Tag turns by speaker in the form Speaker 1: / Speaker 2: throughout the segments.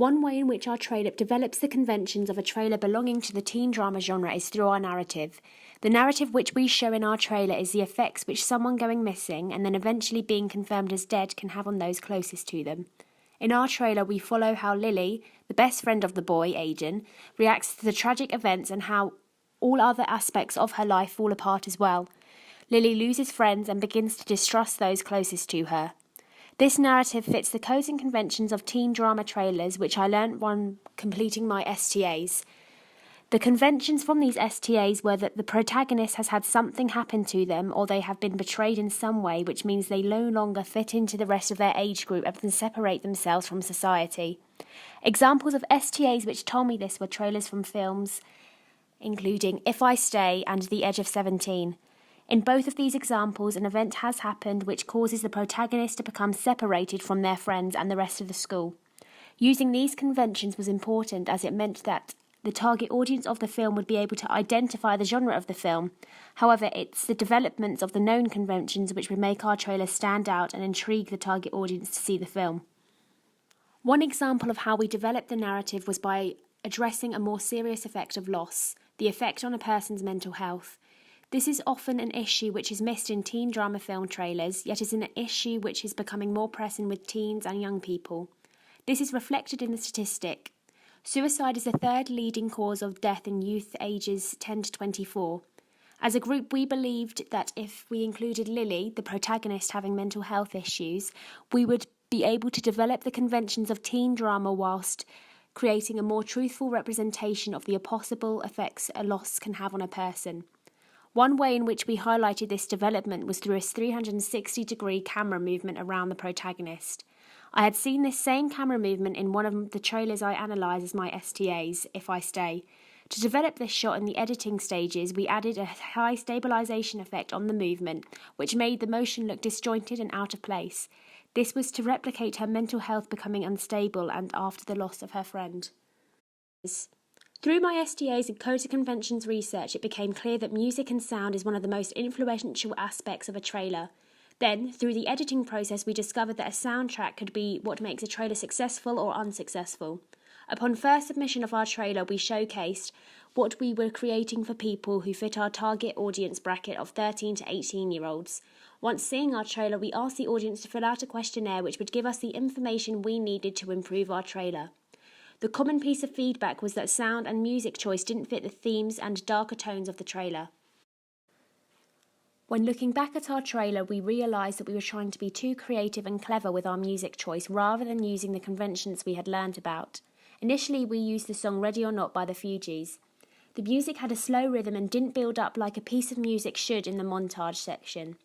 Speaker 1: One way in which our trailer develops the conventions of a trailer belonging to the teen drama genre is through our narrative. The narrative which we show in our trailer is the effects which someone going missing and then eventually being confirmed as dead can have on those closest to them. In our trailer, we follow how Lily, the best friend of the boy, Aiden, reacts to the tragic events and how all other aspects of her life fall apart as well. Lily loses friends and begins to distrust those closest to her. This narrative fits the codes and conventions of teen drama trailers, which I learnt when completing my STAs. The conventions from these STAs were that the protagonist has had something happen to them or they have been betrayed in some way, which means they no longer fit into the rest of their age group and can separate themselves from society. Examples of STAs which told me this were trailers from films including If I Stay and The Edge of 17. In both of these examples, an event has happened which causes the protagonist to become separated from their friends and the rest of the school. Using these conventions was important as it meant that the target audience of the film would be able to identify the genre of the film. However, it's the developments of the known conventions which would make our trailer stand out and intrigue the target audience to see the film. One example of how we developed the narrative was by addressing a more serious effect of loss, the effect on a person's mental health. This is often an issue which is missed in teen drama film trailers, yet is an issue which is becoming more pressing with teens and young people. This is reflected in the statistic. Suicide is the third leading cause of death in youth ages 10 to 24. As a group, we believed that if we included Lily, the protagonist having mental health issues, we would be able to develop the conventions of teen drama whilst creating a more truthful representation of the possible effects a loss can have on a person. One way in which we highlighted this development was through a 360-degree camera movement around the protagonist. I had seen this same camera movement in one of the trailers I analysed as my STAs, If I Stay. To develop this shot in the editing stages, we added a high stabilisation effect on the movement, which made the motion look disjointed and out of place. This was to replicate her mental health becoming unstable and after the loss of her friend. Through my STAs and Code of Conventions research, it became clear that music and sound is one of the most influential aspects of a trailer. Then, through the editing process, we discovered that a soundtrack could be what makes a trailer successful or unsuccessful. Upon first submission of our trailer, we showcased what we were creating for people who fit our target audience bracket of 13 to 18-year-olds. Once seeing our trailer, we asked the audience to fill out a questionnaire which would give us the information we needed to improve our trailer. The common piece of feedback was that sound and music choice didn't fit the themes and darker tones of the trailer. When looking back at our trailer, we realised that we were trying to be too creative and clever with our music choice rather than using the conventions we had learned about. Initially, we used the song Ready or Not by the Fugees. The music had a slow rhythm and didn't build up like a piece of music should in the montage section.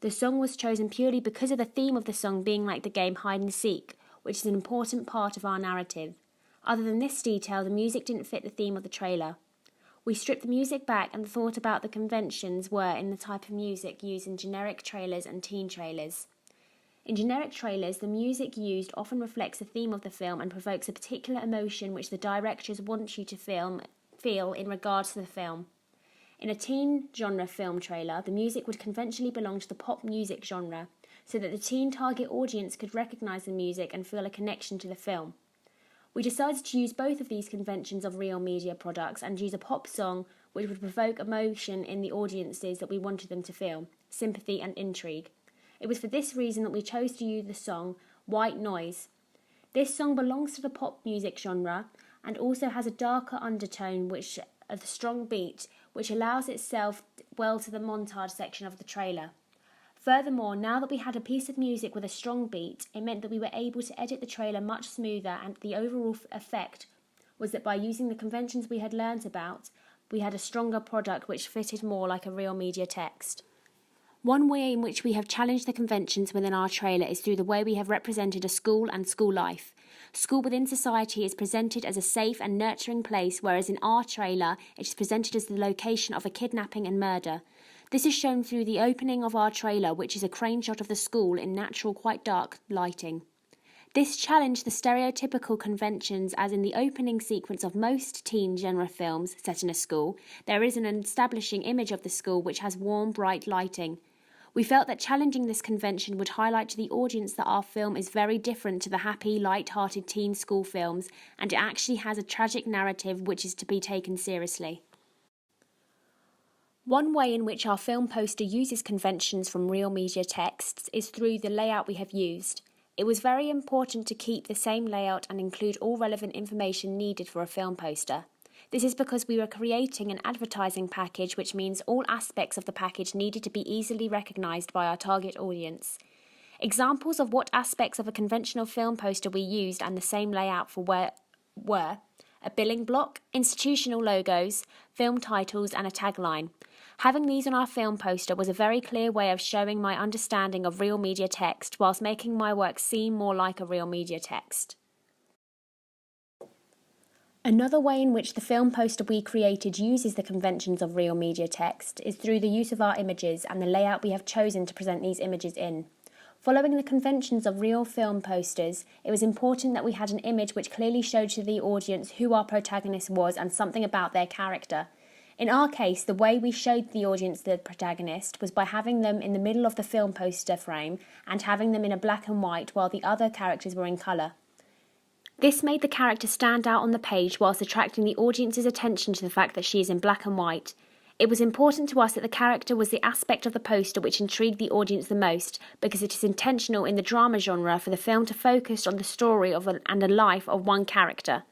Speaker 1: The song was chosen purely because of the theme of the song being like the game Hide and Seek, which is an important part of our narrative. Other than this detail, the music didn't fit the theme of the trailer. We stripped the music back and thought about the conventions were in the type of music used in generic trailers and teen trailers. In generic trailers, the music used often reflects the theme of the film and provokes a particular emotion which the directors want you to feel in regards to the film. In a teen genre film trailer, the music would conventionally belong to the pop music genre, so that the teen target audience could recognise the music and feel a connection to the film. We decided to use both of these conventions of real media products and use a pop song which would provoke emotion in the audiences that we wanted them to feel, sympathy and intrigue. It was for this reason that we chose to use the song White Noise. This song belongs to the pop music genre and also has a darker undertone which of the strong beat which allows itself well to the montage section of the trailer. Furthermore, now that we had a piece of music with a strong beat, it meant that we were able to edit the trailer much smoother, and the overall effect was that by using the conventions we had learnt about, we had a stronger product which fitted more like a real media text. One way in which we have challenged the conventions within our trailer is through the way we have represented a school and school life. School within society is presented as a safe and nurturing place, whereas in our trailer it is presented as the location of a kidnapping and murder. This is shown through the opening of our trailer, which is a crane shot of the school in natural, quite dark lighting. This challenged the stereotypical conventions, as in the opening sequence of most teen genre films set in a school, there is an establishing image of the school which has warm, bright lighting. We felt that challenging this convention would highlight to the audience that our film is very different to the happy, light-hearted teen school films, and it actually has a tragic narrative which is to be taken seriously. One way in which our film poster uses conventions from real media texts is through the layout we have used. It was very important to keep the same layout and include all relevant information needed for a film poster. This is because we were creating an advertising package, which means all aspects of the package needed to be easily recognised by our target audience. Examples of what aspects of a conventional film poster we used and the same layout for were a billing block, institutional logos, film titles and a tagline. Having these on our film poster was a very clear way of showing my understanding of real media text whilst making my work seem more like a real media text. Another way in which the film poster we created uses the conventions of real media text is through the use of our images and the layout we have chosen to present these images in. Following the conventions of real film posters, it was important that we had an image which clearly showed to the audience who our protagonist was and something about their character. In our case, the way we showed the audience the protagonist was by having them in the middle of the film poster frame and having them in a black and white while the other characters were in colour. This made the character stand out on the page whilst attracting the audience's attention to the fact that she is in black and white. It was important to us that the character was the aspect of the poster which intrigued the audience the most, because it is intentional in the drama genre for the film to focus on the story and the life of one character.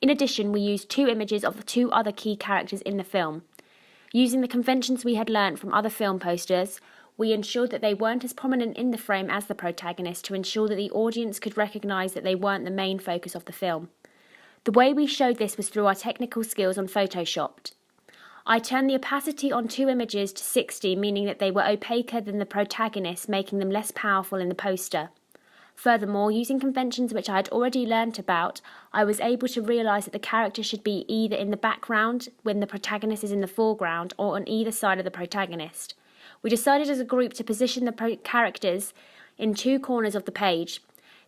Speaker 1: In addition, we used 2 images of the 2 other key characters in the film. Using the conventions we had learnt from other film posters, we ensured that they weren't as prominent in the frame as the protagonist to ensure that the audience could recognise that they weren't the main focus of the film. The way we showed this was through our technical skills on Photoshop. I turned the opacity on 2 images to 60, meaning that they were opaquer than the protagonist, making them less powerful in the poster. Furthermore, using conventions which I had already learnt about, I was able to realise that the character should be either in the background when the protagonist is in the foreground or on either side of the protagonist. We decided as a group to position the characters in 2 corners of the page.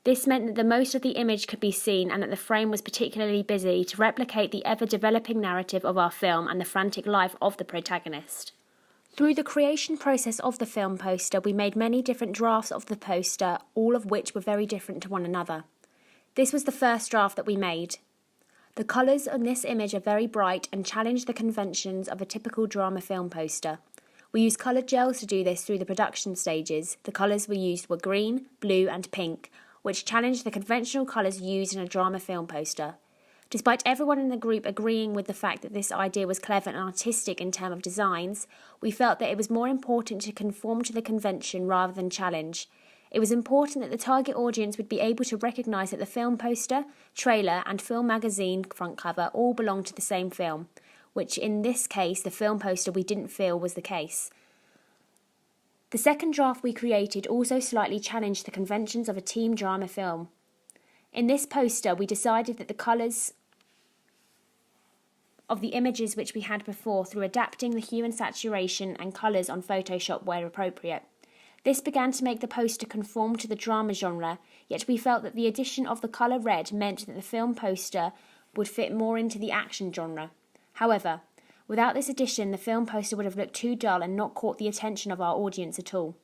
Speaker 1: This meant that the most of the image could be seen and that the frame was particularly busy to replicate the ever-developing narrative of our film and the frantic life of the protagonist. Through the creation process of the film poster, we made many different drafts of the poster, all of which were very different to one another. This was the first draft that we made. The colours on this image are very bright and challenge the conventions of a typical drama film poster. We used coloured gels to do this through the production stages. The colours we used were green, blue and pink, which challenged the conventional colours used in a drama film poster. Despite everyone in the group agreeing with the fact that this idea was clever and artistic in terms of designs, we felt that it was more important to conform to the convention rather than challenge. It was important that the target audience would be able to recognise that the film poster, trailer and film magazine front cover all belonged to the same film, which in this case the film poster we didn't feel was the case. The second draft we created also slightly challenged the conventions of a teen drama film. In this poster we decided that the colours of the images which we had before through adapting the hue and saturation and colours on Photoshop where appropriate. This began to make the poster conform to the drama genre, yet we felt that the addition of the colour red meant that the film poster would fit more into the action genre. However, without this addition, the film poster would have looked too dull and not caught the attention of our audience at all.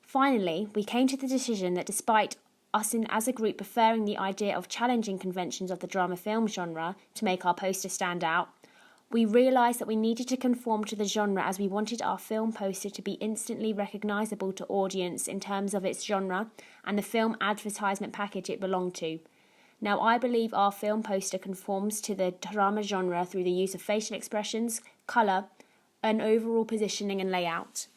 Speaker 1: Finally, we came to the decision that despite us as a group preferring the idea of challenging conventions of the drama film genre to make our poster stand out, we realised that we needed to conform to the genre as we wanted our film poster to be instantly recognisable to audience in terms of its genre and the film advertisement package it belonged to. Now, I believe our film poster conforms to the drama genre through the use of facial expressions, colour, and overall positioning and layout.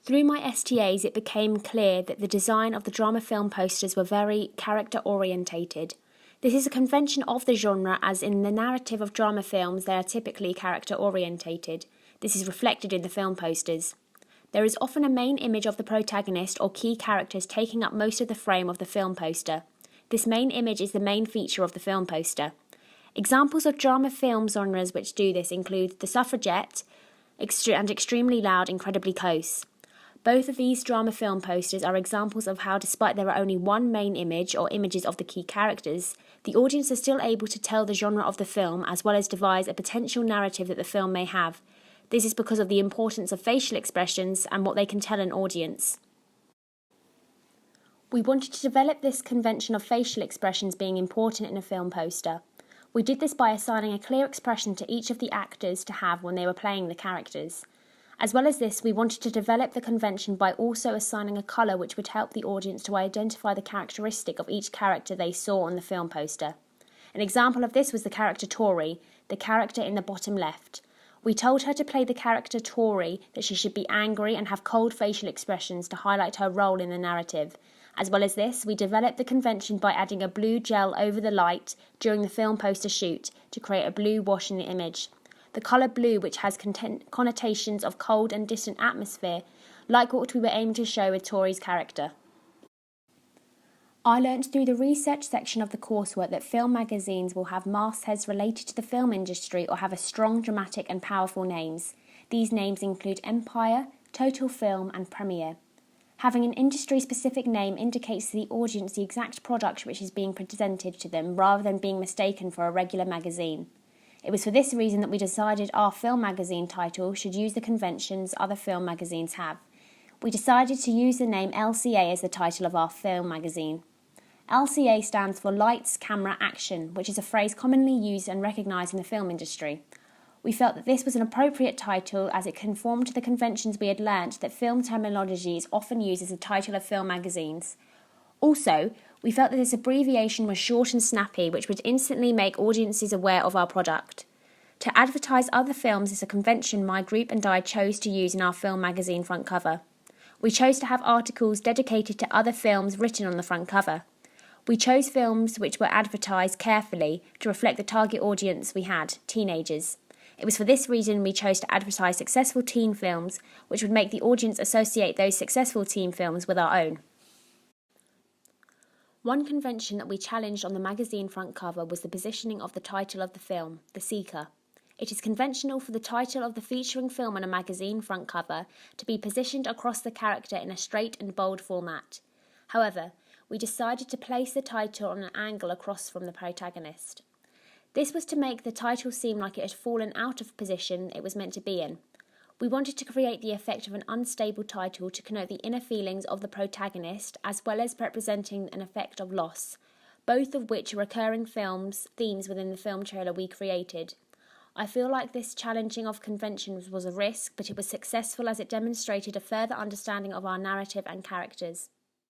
Speaker 1: Through my STAs, it became clear that the design of the drama film posters were very character-orientated. This is a convention of the genre, as in the narrative of drama films they are typically character-orientated. This is reflected in the film posters. There is often a main image of the protagonist or key characters taking up most of the frame of the film poster. This main image is the main feature of the film poster. Examples of drama film genres which do this include The Suffragette and Extremely Loud, Incredibly Close. Both of these drama film posters are examples of how, despite there are only one main image or images of the key characters, the audience is still able to tell the genre of the film as well as devise a potential narrative that the film may have. This is because of the importance of facial expressions and what they can tell an audience. We wanted to develop this convention of facial expressions being important in a film poster. We did this by assigning a clear expression to each of the actors to have when they were playing the characters. As well as this, we wanted to develop the convention by also assigning a colour which would help the audience to identify the characteristic of each character they saw on the film poster. An example of this was the character Tori, the character in the bottom left. We told her to play the character Tori that she should be angry and have cold facial expressions to highlight her role in the narrative. As well as this, we developed the convention by adding a blue gel over the light during the film poster shoot to create a blue wash in the image. The colour blue, which has connotations of cold and distant atmosphere, like what we were aiming to show with Tori's character. I learnt through the research section of the coursework that film magazines will have mastheads related to the film industry or have a strong, dramatic and powerful names. These names include Empire, Total Film and Premiere. Having an industry-specific name indicates to the audience the exact product which is being presented to them rather than being mistaken for a regular magazine. It was for this reason that we decided our film magazine title should use the conventions other film magazines have. We decided to use the name LCA as the title of our film magazine. LCA stands for Lights, Camera, Action, which is a phrase commonly used and recognised in the film industry. We felt that this was an appropriate title as it conformed to the conventions we had learnt that film terminology is often used as the title of film magazines. Also, we felt that this abbreviation was short and snappy, which would instantly make audiences aware of our product. To advertise other films is a convention my group and I chose to use in our film magazine front cover. We chose to have articles dedicated to other films written on the front cover. We chose films which were advertised carefully to reflect the target audience we had, teenagers. It was for this reason we chose to advertise successful teen films, which would make the audience associate those successful teen films with our own. One convention that we challenged on the magazine front cover was the positioning of the title of the film, The Seeker. It is conventional for the title of the featuring film on a magazine front cover to be positioned across the character in a straight and bold format. However, we decided to place the title on an angle across from the protagonist. This was to make the title seem like it had fallen out of position it was meant to be in. We wanted to create the effect of an unstable title to connote the inner feelings of the protagonist as well as representing an effect of loss, both of which are recurring themes within the film trailer we created. I feel like this challenging of conventions was a risk, but it was successful as it demonstrated a further understanding of our narrative and characters.